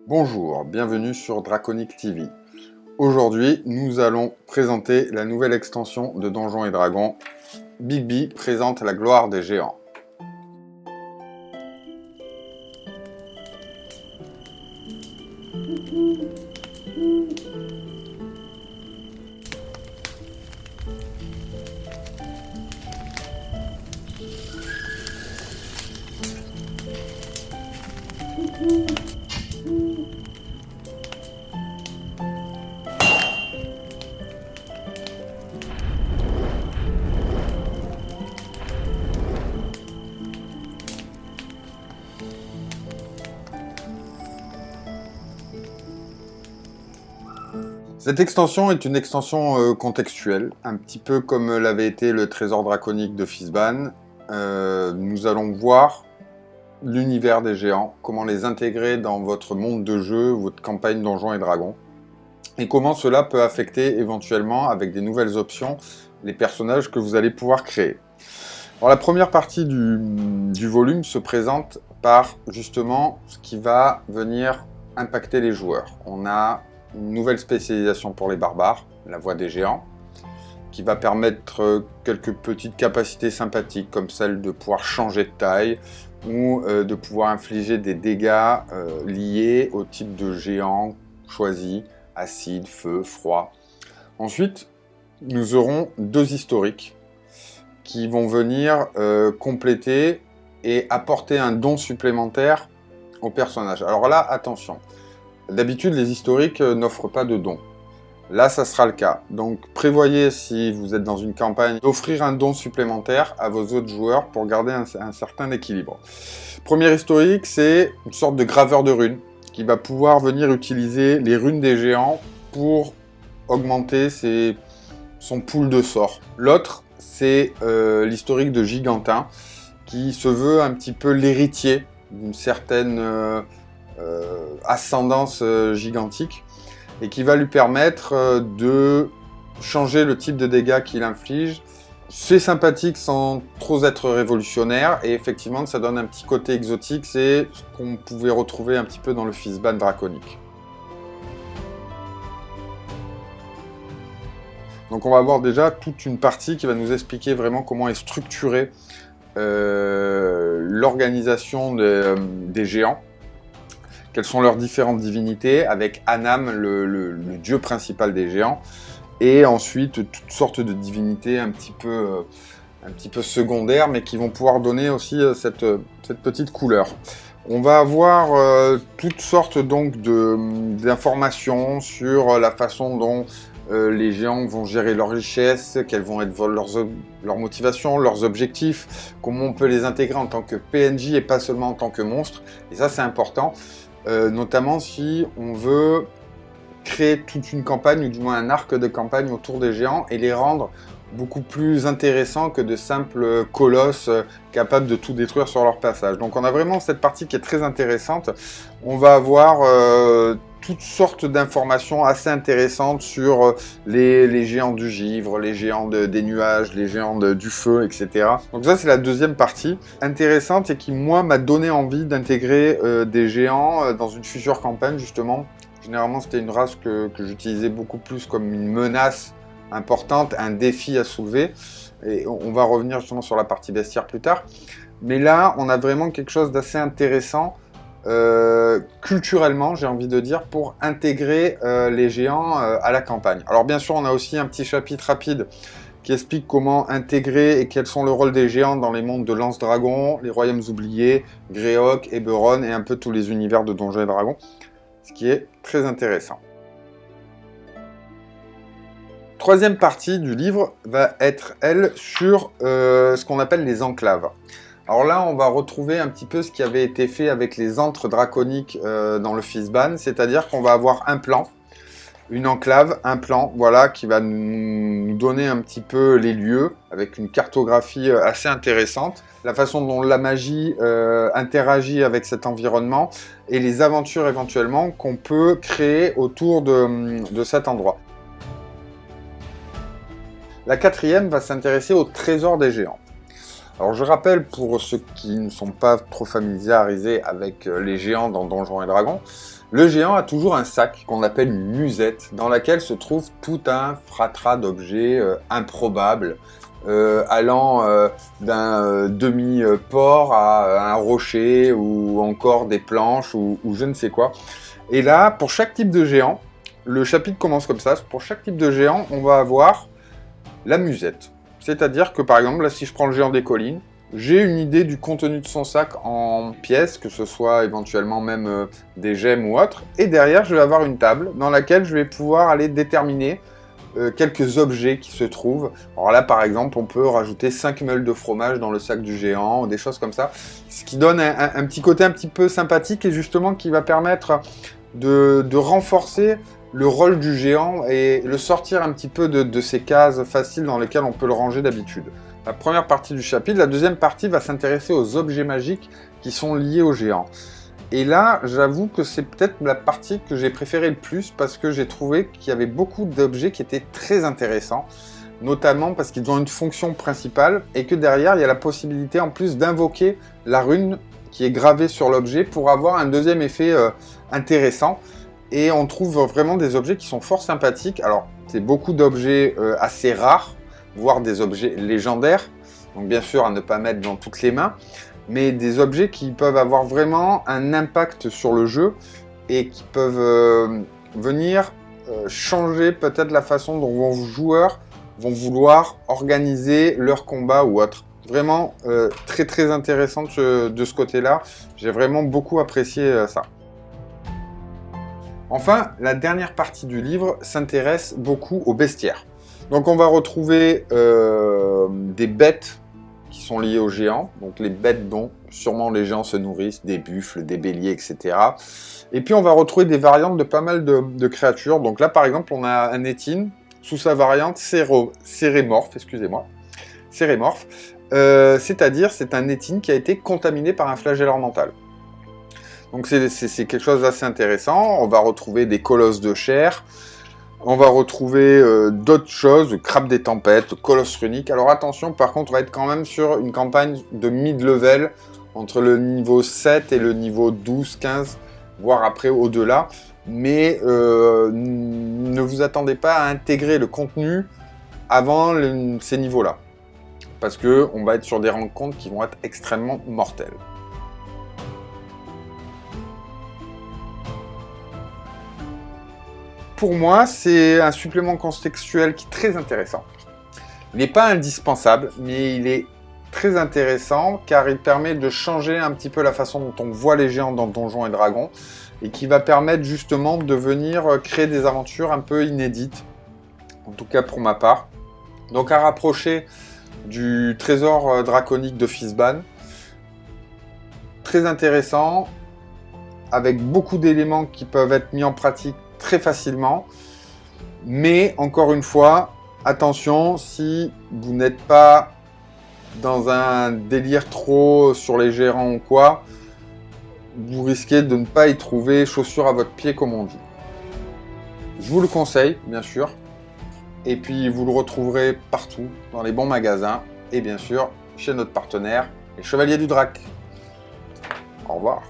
Bonjour, bienvenue sur Draconic TV. Aujourd'hui, nous allons présenter la nouvelle extension de Donjons et Dragons. Big présente la gloire des géants. Cette extension est une extension contextuelle, un petit peu comme l'avait été le trésor draconique de Fizban. Nous allons voir l'univers des géants, comment les intégrer dans votre monde de jeu, votre campagne Donjons et Dragons, et comment cela peut affecter éventuellement, avec des nouvelles options, les personnages que vous allez pouvoir créer. Alors, la première partie du volume se présente par justement ce qui va venir impacter les joueurs. On a une nouvelle spécialisation pour les barbares, la voix des géants, qui va permettre quelques petites capacités sympathiques, comme celle de pouvoir changer de taille, ou de pouvoir infliger des dégâts liés au type de géant choisi, acide, feu, froid. Ensuite, nous aurons deux historiques, qui vont venir compléter et apporter un don supplémentaire au personnage. Alors là, attention. D'habitude, les historiques n'offrent pas de dons. Là, ça sera le cas. Donc, prévoyez, si vous êtes dans une campagne, d'offrir un don supplémentaire à vos autres joueurs pour garder un certain équilibre. Premier historique, c'est une sorte de graveur de runes qui va pouvoir venir utiliser les runes des géants pour augmenter son pool de sorts. L'autre, c'est l'historique de Gigantin qui se veut un petit peu l'héritier d'une certaine ascendance gigantique et qui va lui permettre de changer le type de dégâts qu'il inflige. C'est sympathique sans trop être révolutionnaire et effectivement ça donne un petit côté exotique, c'est ce qu'on pouvait retrouver un petit peu dans le Fizban draconique. Donc on va avoir déjà toute une partie qui va nous expliquer vraiment comment est structurée l'organisation des géants. Quelles sont leurs différentes divinités, avec Anam, le dieu principal des géants, et ensuite toutes sortes de divinités un petit peu secondaires, mais qui vont pouvoir donner aussi cette petite couleur. On va avoir toutes sortes donc d'informations sur la façon dont les géants vont gérer leurs richesses, quelles vont être leurs motivations, leurs objectifs, comment on peut les intégrer en tant que PNJ et pas seulement en tant que monstre, et ça c'est important. Notamment si on veut créer toute une campagne, ou du moins un arc de campagne autour des géants, et les rendre beaucoup plus intéressants que de simples colosses capables de tout détruire sur leur passage. Donc on a vraiment cette partie qui est très intéressante. On va avoir toutes sortes d'informations assez intéressantes sur les géants du givre, les géants des nuages, les géants du feu, etc. Donc ça c'est la deuxième partie intéressante et qui moi m'a donné envie d'intégrer des géants dans une future campagne justement. Généralement c'était une race que j'utilisais beaucoup plus comme une menace importante, un défi à soulever, et on va revenir justement sur la partie bestiaire plus tard. Mais là on a vraiment quelque chose d'assez intéressant culturellement, j'ai envie de dire, pour intégrer les géants à la campagne. Alors bien sûr, on a aussi un petit chapitre rapide qui explique comment intégrer et quels sont le rôle des géants dans les mondes de Lance-Dragon, les Royaumes Oubliés, Greyhawk, Eberron et un peu tous les univers de Donjons et Dragons, ce qui est très intéressant. Troisième partie du livre va être, elle, sur ce qu'on appelle les enclaves. Alors là, on va retrouver un petit peu ce qui avait été fait avec les antres draconiques dans le Fizban, c'est-à-dire qu'on va avoir un plan, une enclave, un plan, voilà, qui va nous donner un petit peu les lieux, avec une cartographie assez intéressante, la façon dont la magie interagit avec cet environnement, et les aventures éventuellement qu'on peut créer autour de cet endroit. La quatrième va s'intéresser au trésor des géants. Alors je rappelle pour ceux qui ne sont pas trop familiarisés avec les géants dans Donjons et Dragons, le géant a toujours un sac qu'on appelle une musette, dans laquelle se trouve tout un fratras d'objets improbables, allant d'un demi-port à un rocher, ou encore des planches, ou je ne sais quoi. Et là, pour chaque type de géant, le chapitre commence comme ça, pour chaque type de géant, on va avoir la musette. C'est-à-dire que par exemple, là si je prends le géant des collines, j'ai une idée du contenu de son sac en pièces, que ce soit éventuellement même des gemmes ou autres, et derrière je vais avoir une table dans laquelle je vais pouvoir aller déterminer quelques objets qui se trouvent. Alors là par exemple, on peut rajouter 5 meules de fromage dans le sac du géant, des choses comme ça, ce qui donne un petit côté un petit peu sympathique et justement qui va permettre de renforcer le rôle du géant et le sortir un petit peu de ces cases faciles dans lesquelles on peut le ranger d'habitude. La première partie du chapitre, la deuxième partie va s'intéresser aux objets magiques qui sont liés au géant. Et là, j'avoue que c'est peut-être la partie que j'ai préférée le plus parce que j'ai trouvé qu'il y avait beaucoup d'objets qui étaient très intéressants, notamment parce qu'ils ont une fonction principale et que derrière, il y a la possibilité en plus d'invoquer la rune qui est gravée sur l'objet pour avoir un deuxième effet intéressant. Et on trouve vraiment des objets qui sont fort sympathiques. Alors, c'est beaucoup d'objets assez rares, voire des objets légendaires. Donc bien sûr, à ne pas mettre dans toutes les mains. Mais des objets qui peuvent avoir vraiment un impact sur le jeu et qui peuvent venir changer peut-être la façon dont vos joueurs vont vouloir organiser leur combat ou autre. Vraiment très très intéressant de ce côté-là. J'ai vraiment beaucoup apprécié ça. Enfin, la dernière partie du livre s'intéresse beaucoup au bestiaire. Donc on va retrouver des bêtes qui sont liées aux géants, donc les bêtes dont sûrement les géants se nourrissent, des buffles, des béliers, etc. Et puis on va retrouver des variantes de pas mal de créatures. Donc là par exemple on a un étine sous sa variante cérémorphe, c'est-à-dire c'est un étine qui a été contaminé par un flagelleur mental. Donc c'est quelque chose d'assez intéressant. On va retrouver des colosses de chair. On va retrouver d'autres choses, crabes des tempêtes, colosses runiques. Alors attention, par contre, on va être quand même sur une campagne de mid-level, entre le niveau 7 et le niveau 12, 15, voire après au-delà. Mais ne vous attendez pas à intégrer le contenu avant ces niveaux-là. Parce qu'on va être sur des rencontres qui vont être extrêmement mortelles. Pour moi, c'est un supplément contextuel qui est très intéressant. Il n'est pas indispensable, mais il est très intéressant car il permet de changer un petit peu la façon dont on voit les géants dans Donjons et Dragons et qui va permettre justement de venir créer des aventures un peu inédites, en tout cas pour ma part. Donc à rapprocher du trésor draconique de Fizban, très intéressant, avec beaucoup d'éléments qui peuvent être mis en pratique très facilement, mais encore une fois, attention, si vous n'êtes pas dans un délire trop sur les gérants ou quoi, vous risquez de ne pas y trouver chaussures à votre pied comme on dit. Je vous le conseille, bien sûr, et puis vous le retrouverez partout, dans les bons magasins, et bien sûr, chez notre partenaire, les Chevaliers du Drac. Au revoir.